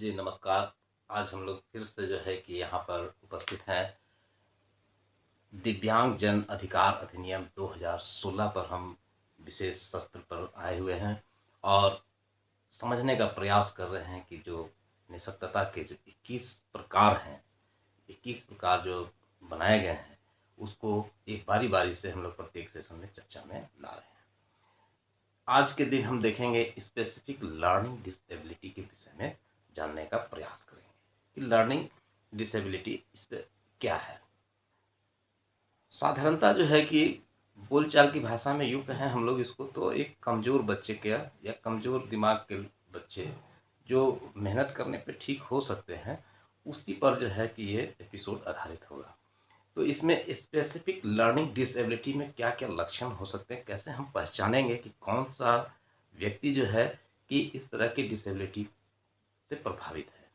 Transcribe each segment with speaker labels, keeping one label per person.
Speaker 1: जी नमस्कार। आज हम लोग फिर से जो है कि यहाँ पर उपस्थित हैं। दिव्यांग जन अधिकार अधिनियम 2016 पर हम विशेष सत्र पर आए हुए हैं और समझने का प्रयास कर रहे हैं कि जो निःशक्तता के जो 21 प्रकार हैं, 21 प्रकार जो बनाए गए हैं, उसको एक बारी-बारी से हम लोग प्रत्येक सेशन में चर्चा में ला रहे हैं। आज के दिन हम देखेंगे स्पेसिफिक लर्निंग डिसेबिलिटी के विषय में जानने का प्रयास करेंगे कि लर्निंग डिसेबिलिटी इस पे क्या है। साधारणतः जो है कि बोलचाल की भाषा में यूँ कहें हम लोग इसको तो एक कमज़ोर बच्चे का या कमज़ोर दिमाग के बच्चे जो मेहनत करने पे ठीक हो सकते हैं, उसी पर जो है कि ये एपिसोड आधारित होगा। तो इसमें स्पेसिफिक लर्निंग डिसेबिलिटी में क्या-क्या लक्षण हो सकते हैं, कैसे हम पहचानेंगे कि कौन-सा व्यक्ति जो है कि इस तरह की डिसेबिलिटी से प्रभावित है।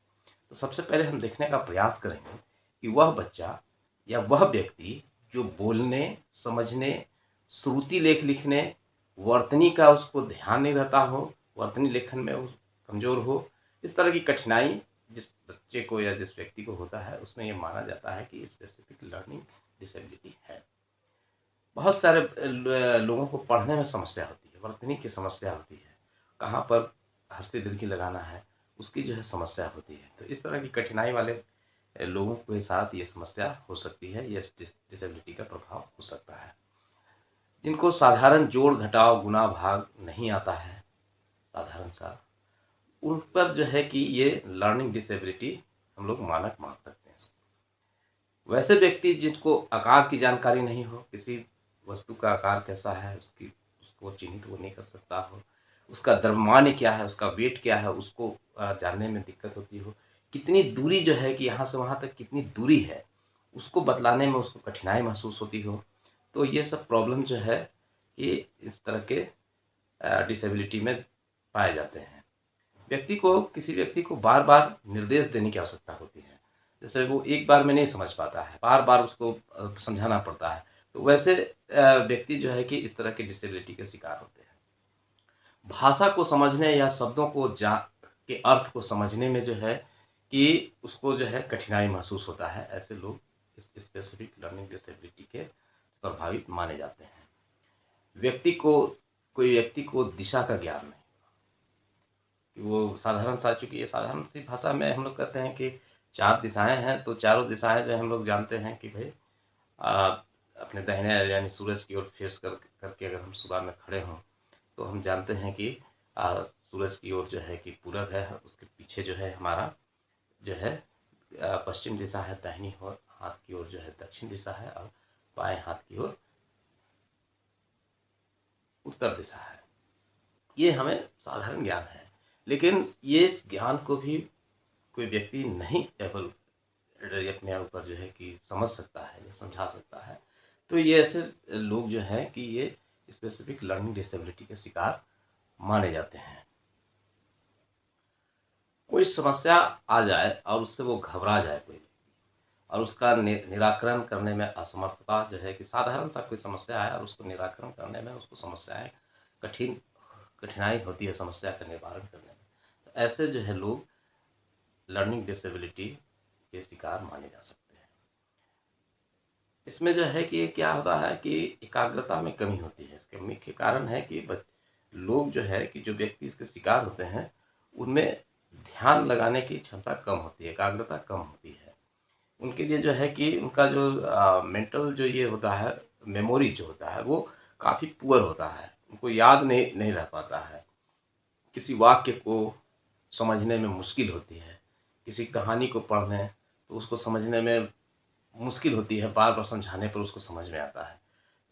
Speaker 1: तो सबसे पहले हम देखने का प्रयास करेंगे कि वह बच्चा या वह व्यक्ति जो बोलने, समझने, श्रुति लेख लिखने, वर्तनी का उसको ध्यान नहीं रहता हो, वर्तनी लेखन में वो कमज़ोर हो, इस तरह की कठिनाई जिस बच्चे को या जिस व्यक्ति को होता है, उसमें ये माना जाता है कि स्पेसिफिक लर्निंग डिसेबिलिटी है। बहुत सारे लोगों को पढ़ने में समस्या होती है, वर्तनी की समस्या होती है, कहाँ पर हर्षी दीर्घी लगाना है, उसकी जो है समस्या होती है। तो इस तरह की कठिनाई वाले लोगों के साथ ये समस्या हो सकती है, ये डिसेबिलिटी का प्रभाव हो सकता है। जिनको साधारण जोड़, घटाव, गुणा, भाग नहीं आता है, साधारण सा, उन पर जो है कि ये लर्निंग डिसेबिलिटी हम लोग मानक मान सकते हैं इसको। वैसे व्यक्ति जिसको आकार की जानकारी नहीं हो, किसी वस्तु का आकार कैसा है, उसको चिन्हित वो नहीं कर सकता हो, उसका द्रव्यमान क्या है, उसका वेट क्या है, उसको जानने में दिक्कत होती हो, कितनी दूरी जो है कि यहाँ से वहाँ तक कितनी दूरी है, उसको बतलाने में उसको कठिनाई महसूस होती हो, तो ये सब प्रॉब्लम जो है ये इस तरह के डिसेबिलिटी में पाए जाते हैं। किसी व्यक्ति को बार-बार निर्देश देने की आवश्यकता होती है। जैसे वो एक बार में नहीं समझ पाता है, बार-बार उसको समझाना पड़ता है। तो वैसे व्यक्ति जो है कि इस तरह की डिसेबिलिटी के शिकार होते हैं। भाषा को समझने या शब्दों को के अर्थ को समझने में जो है कि उसको जो है कठिनाई महसूस होता है। ऐसे लोग इस स्पेसिफिक लर्निंग डिसेबिलिटी के प्रभावित माने जाते हैं। व्यक्ति को कोई व्यक्ति को दिशा का ज्ञान नहीं, कि वो साधारण सा, चूँकि ये साधारण सी भाषा में हम लोग कहते हैं कि 4 दिशाएँ हैं, तो चारों दिशाएँ जो हम लोग जानते हैं कि भई अपने दाहिने यानी सूरज की ओर फेस करके अगर हम सुबह में खड़े हों, तो हम जानते हैं कि सूरज की ओर जो है कि पूरब है, उसके पीछे जो है हमारा जो है पश्चिम दिशा है, दाहिनी ओर हाथ की ओर जो है दक्षिण दिशा है और बाएँ हाथ की ओर उत्तर दिशा है। ये हमें साधारण ज्ञान है, लेकिन ये इस ज्ञान को भी कोई व्यक्ति नहीं एबल अपने ऊपर जो है कि समझ सकता है या समझा सकता है, तो ये ऐसे लोग जो हैं कि ये स्पेसिफिक लर्निंग डिसेबिलिटी के शिकार माने जाते हैं। कोई समस्या आ जाए और उससे वो घबरा जाए कोई और उसका निराकरण करने में असमर्थता जो है कि साधारण सा कोई समस्या है और उसको निराकरण करने में उसको समस्याएँ कठिनाई होती है समस्या का निवारण करने में। तो ऐसे जो है लोग लर्निंग डिसेबिलिटी के शिकार माने जा सकते हैं। इसमें जो है कि क्या होता है कि एकाग्रता में कमी होती है। इसके मुख्य कारण है कि लोग जो है कि जो व्यक्ति इसके शिकार होते हैं, उनमें ध्यान लगाने की क्षमता कम होती है, एकाग्रता कम होती है। उनके लिए जो है कि उनका जो मेंटल जो ये होता है, मेमोरी जो होता है, वो काफ़ी पुअर होता है। उनको याद नहीं नहीं रह पाता है। किसी वाक्य को समझने में मुश्किल होती है। किसी कहानी को पढ़ें तो उसको समझने में मुश्किल होती है, बार-बार समझाने पर उसको समझ में आता है।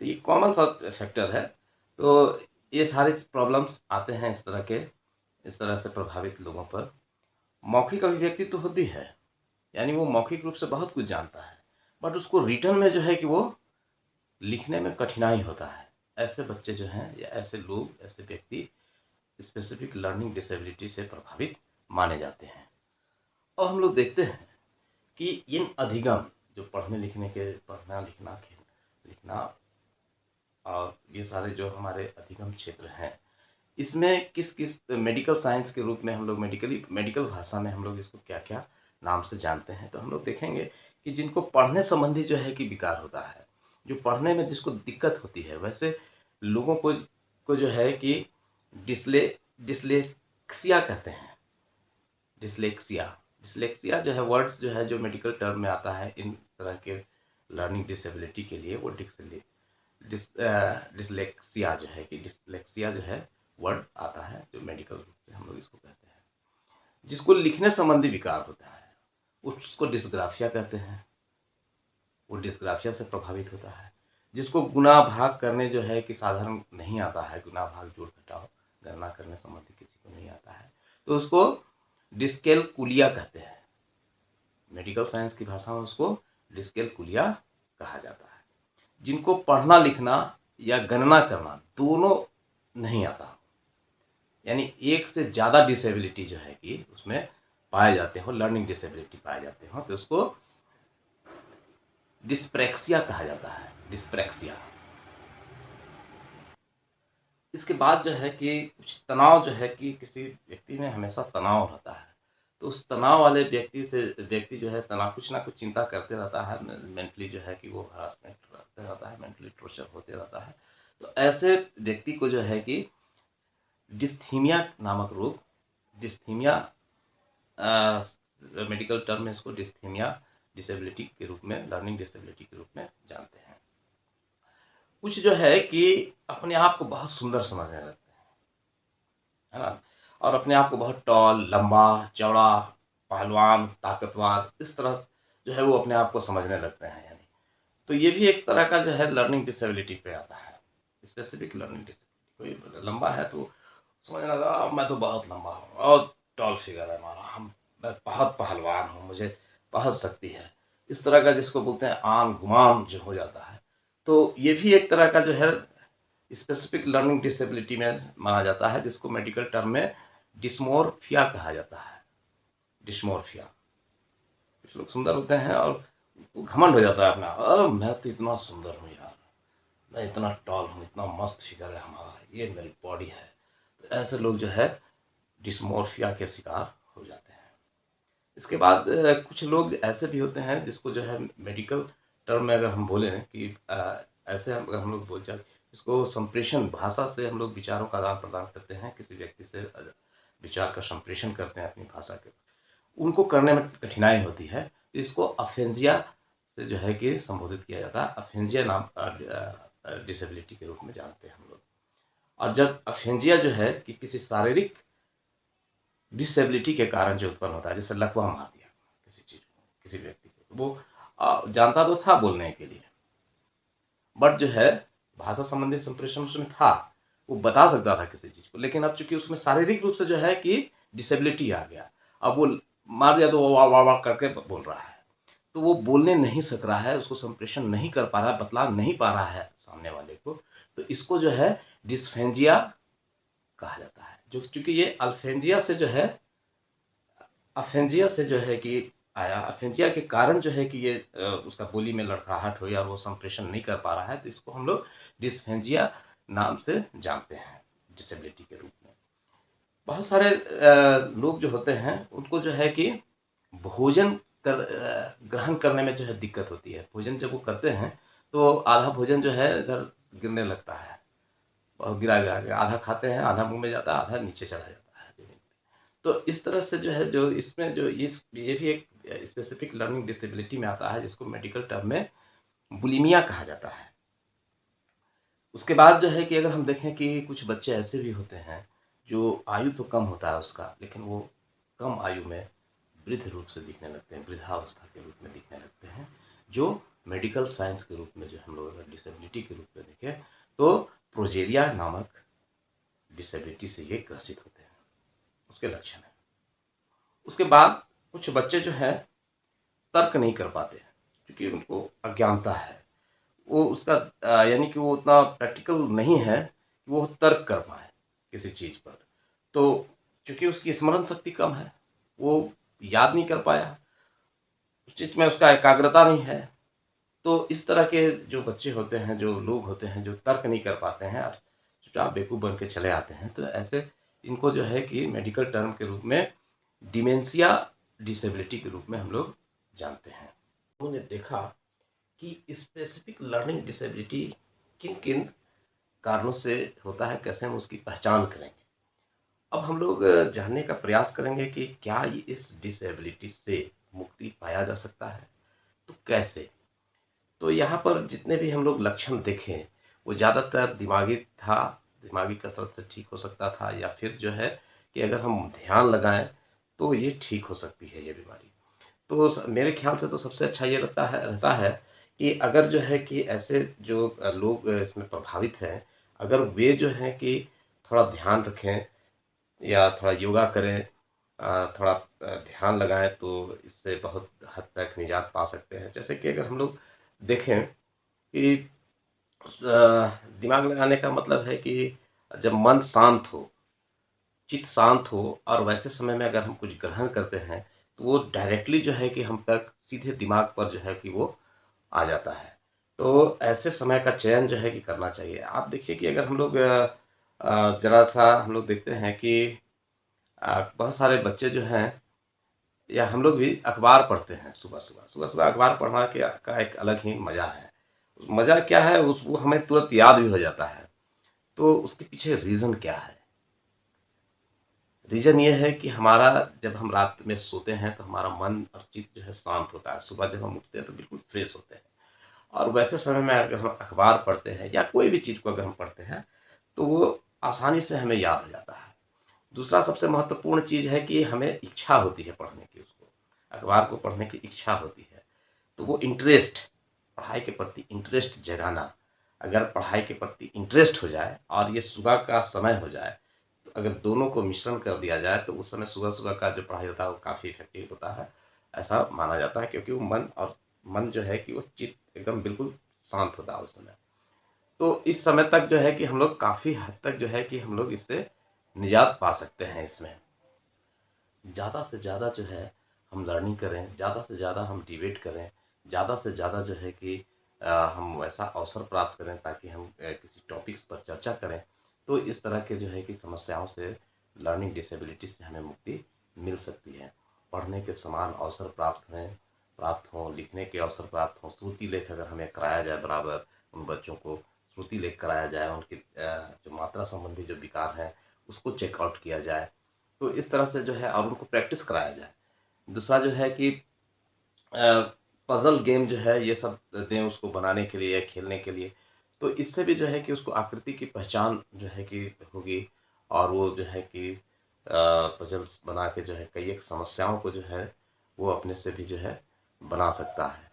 Speaker 1: तो ये कॉमन सा फैक्टर है। तो ये सारे प्रॉब्लम्स आते हैं इस तरह से प्रभावित लोगों पर। मौखिक अभिव्यक्ति तो होती है, यानी वो मौखिक रूप से बहुत कुछ जानता है, बट उसको रिटन में जो है कि वो लिखने में कठिनाई होता है। ऐसे बच्चे जो हैं या ऐसे लोग, ऐसे व्यक्ति स्पेसिफिक लर्निंग डिसेबिलिटी से प्रभावित माने जाते हैं। और हम लोग देखते हैं कि इन अधिगम जो पढ़ना लिखना और ये सारे जो हमारे अधिगम क्षेत्र हैं, इसमें किस किस मेडिकल साइंस के रूप में हम लोग मेडिकल भाषा में हम लोग इसको क्या क्या नाम से जानते हैं। तो हम लोग देखेंगे कि जिनको पढ़ने संबंधी जो है कि विकार होता है, जो पढ़ने में जिसको दिक्कत होती है, वैसे लोगों को जो है कि डिसले डिसलेक्सिया कहते हैं। डिसलेक्सिया डिसलेक्सिया जो है वर्ड्स जो है जो मेडिकल टर्म में आता है इन तरह के लर्निंग डिसेबिलिटी के लिए, वो डिसलेक्सिया जो है कि डिसलेक्सिया जो है वर्ड आता है जो मेडिकल रूप से हम लोग इसको कहते हैं। जिसको लिखने संबंधी विकार होता है उसको डिस्ग्राफिया कहते हैं, वो डिस्ग्राफिया से प्रभावित होता है। जिसको गुणा भाग करने जो है कि साधारण नहीं आता है, गुणा भाग जोड़ घटाव गणना करने संबंधी किसी को नहीं आता है, तो उसको डिस्कैलकुलिया कहते हैं। मेडिकल साइंस की भाषा में उसको डिस्कैलकुलिया कहा जाता है। जिनको पढ़ना लिखना या गणना करना दोनों नहीं आता, यानी एक से ज़्यादा डिसेबिलिटी जो है कि उसमें पाए जाते हो, लर्निंग डिसेबिलिटी पाए जाते हो, तो उसको डिस्प्रैक्सिया कहा जाता है, डिस्प्रैक्सिया। इसके बाद जो है कि कुछ तनाव जो है कि किसी व्यक्ति में हमेशा तनाव रहता है, तो उस तनाव वाले व्यक्ति जो है तनाव कुछ ना कुछ चिंता करते रहता है, मेंटली जो है कि वो हरासमेंट करते रहता है, मेंटली टॉर्चर होते रहता है। तो ऐसे व्यक्ति को जो है कि डिस्थीमिया नामक रोग, डिस्थीमिया मेडिकल टर्म में इसको डिस्थीमिया डिसेबिलिटी के रूप में, लर्निंग डिसेबिलिटी के रूप में जानते हैं। कुछ जो है कि अपने आप को बहुत सुंदर समझने लगते हैं, है ना, और अपने आप को बहुत टॉल, लंबा, चौड़ा, पहलवान, ताकतवर, इस तरह जो है वो अपने आप को समझने लगते हैं। यानी तो ये भी एक तरह का जो है लर्निंग डिसेबिलिटी पे आता है, स्पेसिफिक लर्निंग डिसेबिलिटी। कोई लंबा है तो समझने लगा मैं तो बहुत लंबा हूँ और टॉल फिगर है हमारा, मैं बहुत पहलवान हूँ, मुझे बहुत शक्ति है, इस तरह का जिसको बोलते हैं आम गुमान जो हो जाता है। तो ये भी एक तरह का जो है स्पेसिफिक लर्निंग डिसेबिलिटी में माना जाता है, जिसको मेडिकल टर्म में डिस्मोर्फिया कहा जाता है। डिस्मोर्फिया, कुछ लोग सुंदर होते हैं और घमंड हो जाता है अपना, अरे मैं तो इतना सुंदर हूँ यार, मैं इतना टॉल हूँ, इतना मस्त फिगर है हमारा, ये मेरी बॉडी है। तो ऐसे लोग जो है डिस्मोर्फिया के शिकार हो जाते हैं। इसके बाद कुछ लोग ऐसे भी होते हैं जिसको जो है मेडिकल टर्म में अगर हम बोले कि ऐसे अगर हम लोग बोल जाए, इसको संप्रेषण, भाषा से हम लोग विचारों का आदान प्रदान करते हैं, किसी व्यक्ति से विचार का संप्रेषण करते हैं अपनी भाषा के, उनको करने में कठिनाई होती है, तो इसको अफेंजिया से जो है कि संबोधित किया जाता है। अफेंजिया नाम डिसेबिलिटी के रूप में जानते हैं हम लोग। और जब अफेंजिया जो है कि किसी शारीरिक डिसेबिलिटी के कारण जो उत्पन्न होता है, जैसे लकवा मार दिया किसी चीज को, किसी व्यक्ति को, वो जानता तो था बोलने के लिए, बट जो है भाषा संबंधी संप्रेषण उसमें था, वो बता सकता था किसी चीज को, लेकिन अब चूंकि उसमें शारीरिक रूप से जो है कि डिसेबिलिटी आ गया, अब वो मार दिया तो वो वाह वाह वाह करके बोल रहा है, तो वो बोलने नहीं सक रहा है, उसको संप्रेषण नहीं कर पा रहा है, बतला नहीं पा रहा है सामने वाले को, तो इसको जो है डिस्फेंजिया कहा जाता है। जो चूंकि ये अल्फेंजिया से जो है, अफेंजिया से जो है कि आया, अफेंजिया के कारण जो है कि ये उसका बोली में लड़खड़ाहट हुई और वो संप्रेषण नहीं कर पा रहा है, तो इसको हम लोग डिस्फेंजिया नाम से जानते हैं डिसेबिलिटी के रूप में। बहुत सारे लोग जो होते हैं उनको जो है कि भोजन ग्रहण करने में जो है दिक्कत होती है। भोजन जब वो करते हैं तो आधा भोजन जो है इधर गिरने लगता है, और गिरा गिरा के आधा खाते हैं, आधा मुंह में जाता है, आधा नीचे चला जाता है जमीन पे। तो इस तरह से जो है, जो इसमें जो ये भी एक स्पेसिफिक लर्निंग डिसेबिलिटी में आता है, जिसको मेडिकल टर्म में बुलिमिया कहा जाता है। उसके बाद जो है कि अगर हम देखें कि कुछ बच्चे ऐसे भी होते हैं जो आयु तो कम होता है उसका, लेकिन वो कम आयु में वृद्ध रूप से दिखने लगते हैं, वृद्धावस्था के रूप में दिखने लगते हैं, जो मेडिकल साइंस के रूप में जो हम लोग अगर डिसेबिलिटी के रूप में देखें तो प्रोजेरिया नामक डिसेबिलिटी से ये ग्रसित होते हैं, उसके लक्षण हैं। उसके बाद कुछ बच्चे जो है तर्क नहीं कर पाते हैं, क्योंकि उनको अज्ञानता है, वो उसका यानी कि वो उतना प्रैक्टिकल नहीं है कि वो तर्क कर पाए किसी चीज़ पर। तो चूंकि उसकी स्मरण शक्ति कम है, वो याद नहीं कर पाया, उस चीज़ में उसका एकाग्रता नहीं है। तो इस तरह के जो बच्चे होते हैं, जो लोग होते हैं जो तर्क नहीं कर पाते हैं, चुपचाप बेवकूफ़ बन के चले आते हैं। तो ऐसे इनको जो है कि मेडिकल टर्म के रूप में डिमेंशिया डिसेबिलिटी के रूप में हम लोग जानते हैं। उन्होंने देखा कि स्पेसिफिक लर्निंग डिसेबिलिटी किन-किन कारणों से होता है, कैसे हम उसकी पहचान करेंगे। अब हम लोग जानने का प्रयास करेंगे कि क्या इस डिसेबिलिटी से मुक्ति पाया जा सकता है? तो कैसे? तो यहाँ पर जितने भी हम लोग लक्षण देखें, वो ज़्यादातर दिमागी कसरत से ठीक हो सकता था, या फिर जो है कि अगर हम ध्यान लगाएँ, तो ये ठीक हो सकती है ये बीमारी। तो मेरे ख्याल से तो सबसे अच्छा ये रहता है कि अगर जो है कि ऐसे जो लोग इसमें प्रभावित हैं, अगर वे जो हैं कि थोड़ा ध्यान रखें या थोड़ा योगा करें, थोड़ा ध्यान लगाएँ, तो इससे बहुत हद तक निजात पा सकते हैं। जैसे कि अगर हम लोग देखें कि दिमाग लगाने का मतलब है कि जब मन शांत हो, चित्त शांत हो और वैसे समय में अगर हम कुछ ग्रहण करते हैं, तो वो डायरेक्टली जो है कि हम तक सीधे दिमाग पर जो है कि वो आ जाता है। तो ऐसे समय का चयन जो है कि करना चाहिए। आप देखिए कि अगर हम लोग ज़रा-सा हम लोग देखते हैं कि बहुत सारे बच्चे जो हैं, या हम लोग भी अखबार पढ़ते हैं सुबह-सुबह। सुबह-सुबह अखबार पढ़ना का एक अलग ही मज़ा है। मज़ा क्या है, उस वो हमें तुरंत याद भी हो जाता है। तो उसके पीछे रीज़न क्या है? रीज़न ये है कि हमारा जब हम रात में सोते हैं, तो हमारा मन और चित्त जो है शांत होता है। सुबह जब हम उठते हैं, तो बिल्कुल फ्रेश होते हैं। और वैसे समय में अगर हम अखबार पढ़ते हैं या कोई भी चीज़ को अगर हम पढ़ते हैं, तो वो आसानी से हमें याद हो जाता है। दूसरा सबसे महत्वपूर्ण चीज़ है कि हमें इच्छा होती है पढ़ने की उसको, अखबार को पढ़ने की इच्छा होती है। तो वो इंटरेस्ट, पढ़ाई के प्रति इंटरेस्ट जगाना, अगर पढ़ाई के प्रति इंटरेस्ट हो जाए और ये सुबह का समय हो जाए, तो अगर दोनों को मिश्रण कर दिया जाए, तो उस समय सुबह-सुबह का जो पढ़ाई होता है, वो काफ़ी इफ़ेक्टिव होता है, ऐसा माना जाता है, क्योंकि वो मन जो है कि वो चित्त एकदम बिल्कुल शांत होता है उस समय। तो इस समय तक जो है कि हम लोग काफ़ी हद तक जो है कि हम लोग इससे निजात पा सकते हैं इसमें। ज़्यादा से ज़्यादा जो है हम लर्निंग करें, ज़्यादा से ज़्यादा हम डिबेट करें, ज़्यादा से ज़्यादा जो है कि हम ऐसा अवसर प्राप्त करें ताकि हम किसी टॉपिक्स पर चर्चा करें, तो इस तरह के जो है कि समस्याओं से, लर्निंग डिसेबिलिटी से हमें मुक्ति मिल सकती है। पढ़ने के समान अवसर प्राप्त हों, लिखने के अवसर प्राप्त हों, श्रुति लेख अगर हमें कराया जाए बराबर, उन बच्चों को श्रुति लेख कराया जाए, उनकी जो मात्रा संबंधी जो विकार हैं, उसको चेक आउट किया जाए। तो इस तरह से जो है और उनको प्रैक्टिस कराया जाए। दूसरा जो है कि पज़ल गेम जो है ये सब दें उसको बनाने के लिए या खेलने के लिए। तो इससे भी जो है कि उसको आकृति की पहचान जो है कि होगी, और वो जो है कि पज़ल्स बना के जो है कई एक समस्याओं को जो है वो अपने से भी जो है बना सकता है।